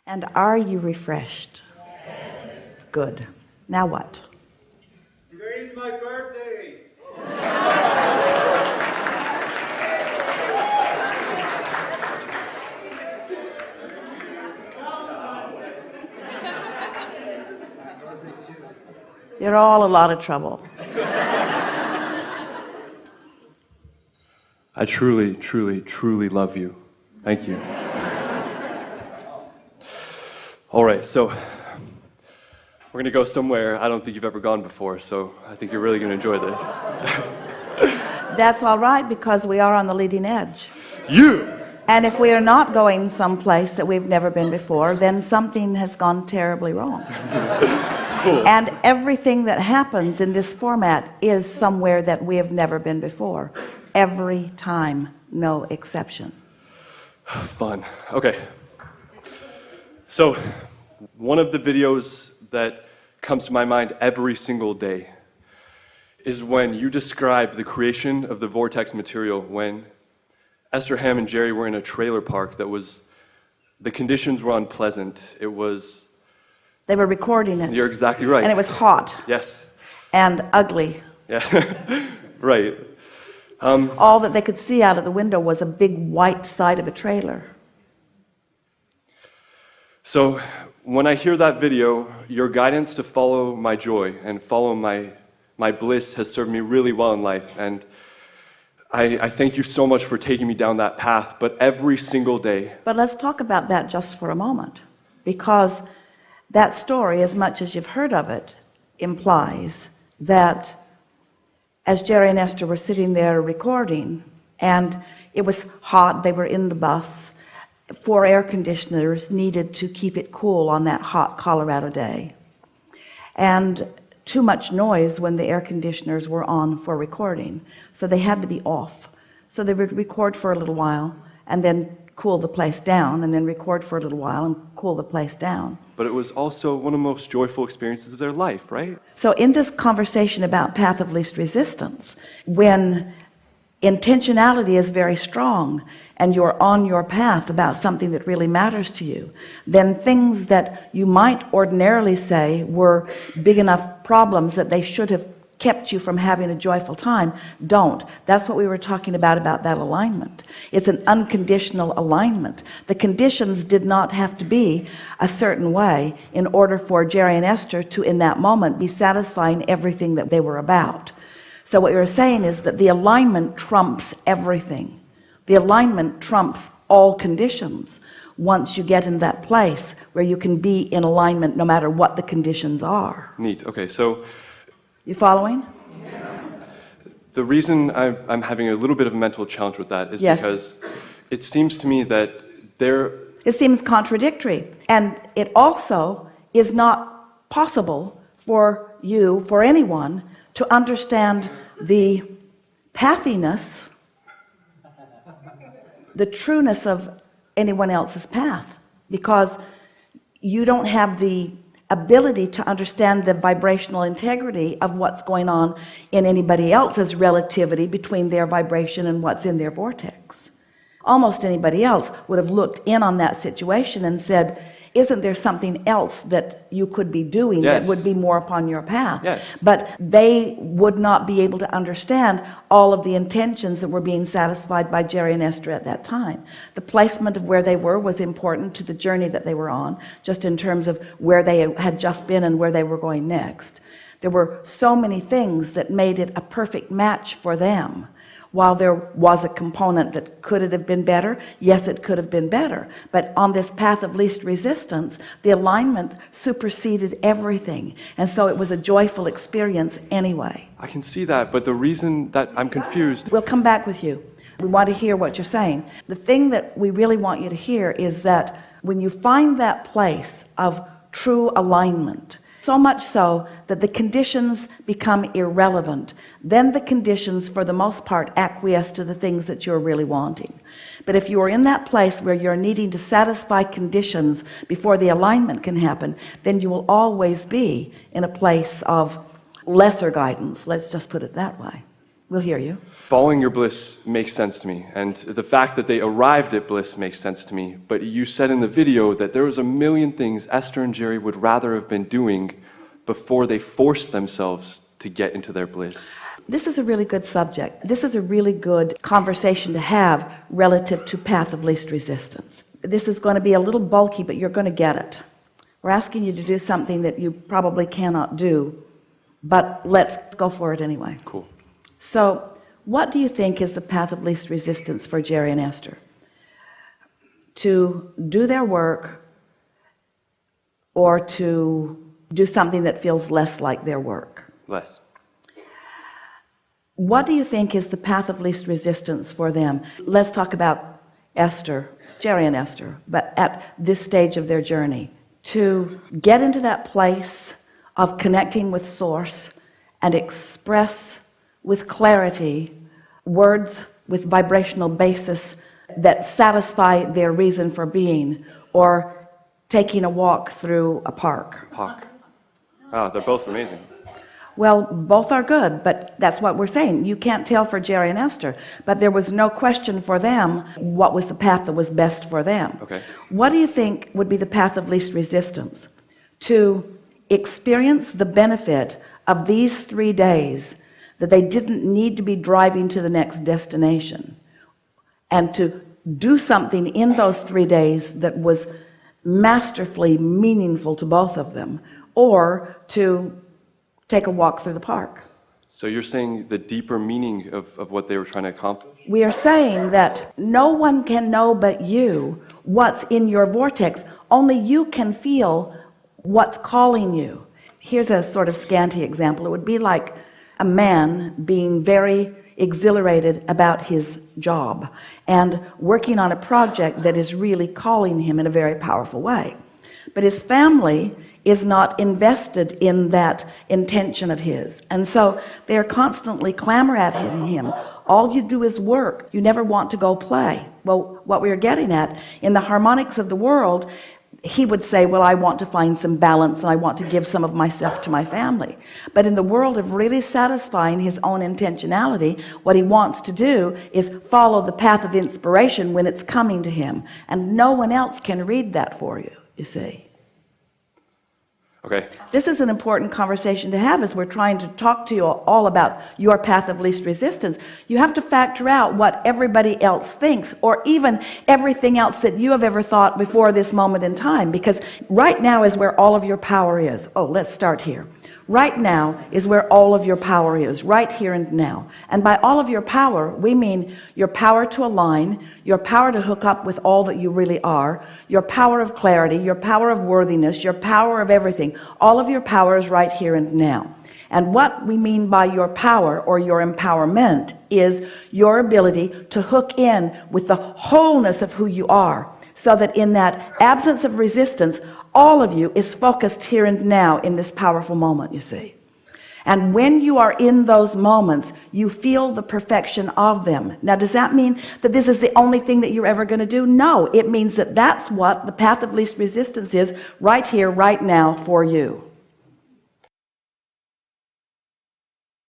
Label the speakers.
Speaker 1: And are you refreshed?
Speaker 2: Yes.
Speaker 1: Good. Now what?
Speaker 2: Today's my birthday.
Speaker 1: You're all a lot of trouble.
Speaker 3: I truly, truly, truly love you. Thank you. All right, so we're going to go somewhere I don't think you've ever gone before, so I think you're really going to enjoy this.
Speaker 1: That's all right, because we are on the leading edge.
Speaker 3: You!
Speaker 1: And if we are not going someplace that we've never been before, then something has gone terribly wrong.
Speaker 3: Cool.
Speaker 1: And everything that happens in this format is somewhere that we have never been before. Every time, no exception.
Speaker 3: Fun. Okay. So, one of the videos that comes to my mind every single day is when you describe the creation of the vortex material when Esther, Ham, and Jerry were in a trailer park that was, the conditions were unpleasant. It was...
Speaker 1: They were recording it.
Speaker 3: You're exactly right.
Speaker 1: And it was hot.
Speaker 3: Yes.
Speaker 1: And ugly.
Speaker 3: Yeah. Right.
Speaker 1: All that they could see out of the window was a big white side of a trailer.
Speaker 3: So when I hear that video, your guidance to follow my joy and follow my bliss has served me really well in life. And I thank you so much for taking me down that path, but every single day.
Speaker 1: But let's talk about that just for a moment, because that story, as much as you've heard of it, implies that as Jerry and Esther were sitting there recording, and it was hot, they were in the bus, 4 air conditioners needed to keep it cool on that hot Colorado day, and too much noise when the air conditioners were on for recording, so they had to be off. So they would record for a little while and then cool the place down, and then record for a little while and cool the place down.
Speaker 3: But it was also one of the most joyful experiences of their life, right?
Speaker 1: So in this conversation about path of least resistance, when intentionality is very strong and you're on your path about something that really matters to you, then things that you might ordinarily say were big enough problems that they should have kept you from having a joyful time don't. That's what we were talking about that alignment. It's an unconditional alignment. The conditions did not have to be a certain way in order for Jerry and Esther to in that moment be satisfying everything that they were about. So what we were saying is that the alignment trumps everything. The alignment trumps all conditions once you get in that place where you can be in alignment no matter what the conditions are.
Speaker 3: Neat. Okay, so
Speaker 1: you following?
Speaker 3: the reason I'm having a little bit of a mental challenge with that is because it seems to me that it seems
Speaker 1: contradictory, and it also is not possible for you, for anyone, to understand the pathiness, the trueness of anyone else's path, because you don't have the ability to understand the vibrational integrity of what's going on in anybody else's relativity between their vibration and what's in their vortex. Almost anybody else would have looked in on that situation and said, isn't there something else that you could be doing that would be more upon your path? But they would not be able to understand all of the intentions that were being satisfied by Jerry and Esther at that time. The placement of where they were was important to the journey that they were on, just in terms of where they had just been and where they were going next. There were so many things that made it a perfect match for them. While there was a component that could it have been better? Yes, it could have been better. But on this path of least resistance, the alignment superseded everything. And so it was a joyful experience anyway.
Speaker 3: I can see that, but the reason that I'm confused...
Speaker 1: We'll come back with you. We want to hear what you're saying. The thing that we really want you to hear is that when you find that place of true alignment, so much so that the conditions become irrelevant, then the conditions for the most part acquiesce to the things that you're really wanting. But if you are in that place where you're needing to satisfy conditions before the alignment can happen, then you will always be in a place of lesser guidance. Let's just put it that way. We'll hear you.
Speaker 3: Following your bliss makes sense to me, and the fact that they arrived at bliss makes sense to me. But you said in the video that there was a million things Esther and Jerry would rather have been doing before they forced themselves to get into their bliss.
Speaker 1: This is a really good subject. This is a really good conversation to have relative to path of least resistance. This is going to be a little bulky, but you're going to get it. We're asking you to do something that you probably cannot do, but let's go for it anyway.
Speaker 3: Cool.
Speaker 1: So, what do you think is the path of least resistance for Jerry and Esther? To do their work or to do something that feels less like their work?
Speaker 3: Less.
Speaker 1: What do you think is the path of least resistance for them? Let's talk about Esther, Jerry and Esther, but at this stage of their journey. To get into that place of connecting with Source and express with clarity words with vibrational basis that satisfy their reason for being, or taking a walk through a park.
Speaker 3: Oh, they're both amazing.
Speaker 1: Well, both are good, but that's what we're saying. You can't tell for Jerry and Esther, but there was no question for them what was the path that was best for them.
Speaker 3: Okay.
Speaker 1: What do you think would be the path of least resistance? To experience the benefit of these 3 days, that they didn't need to be driving to the next destination, and to do something in those 3 days that was masterfully meaningful to both of them, or to take a walk through the park.
Speaker 3: So you're saying the deeper meaning of what they were trying to accomplish?
Speaker 1: We are saying that no one can know but you what's in your vortex. Only you can feel what's calling you. Here's a sort of scanty example. It would be like a man being very exhilarated about his job and working on a project that is really calling him in a very powerful way. But his family is not invested in that intention of his, and so they're constantly clamor at him. All you do is work. You never want to go play. Well, what we're getting at in the harmonics of the world, he would say, well, I want to find some balance and I want to give some of myself to my family. But in the world of really satisfying his own intentionality, what he wants to do is follow the path of inspiration when it's coming to him, and no one else can read that for you, you see.
Speaker 3: Okay.
Speaker 1: This is an important conversation to have as we're trying to talk to you all about your path of least resistance. You have to factor out what everybody else thinks, or even everything else that you have ever thought before this moment in time, because right now is where all of your power is. Oh, let's start here. Right now is where all of your power is, right here and now. And by all of your power, we mean your power to align, your power to hook up with all that you really are, your power of clarity, your power of worthiness, your power of everything. All of your power is right here and now. And what we mean by your power or your empowerment is your ability to hook in with the wholeness of who you are, so that in that absence of resistance, all of you is focused here and now in this powerful moment, you see. And when you are in those moments, you feel the perfection of them. Now, does that mean that this is the only thing that you're ever going to do? No, it means that that's what the path of least resistance is right here, right now for you.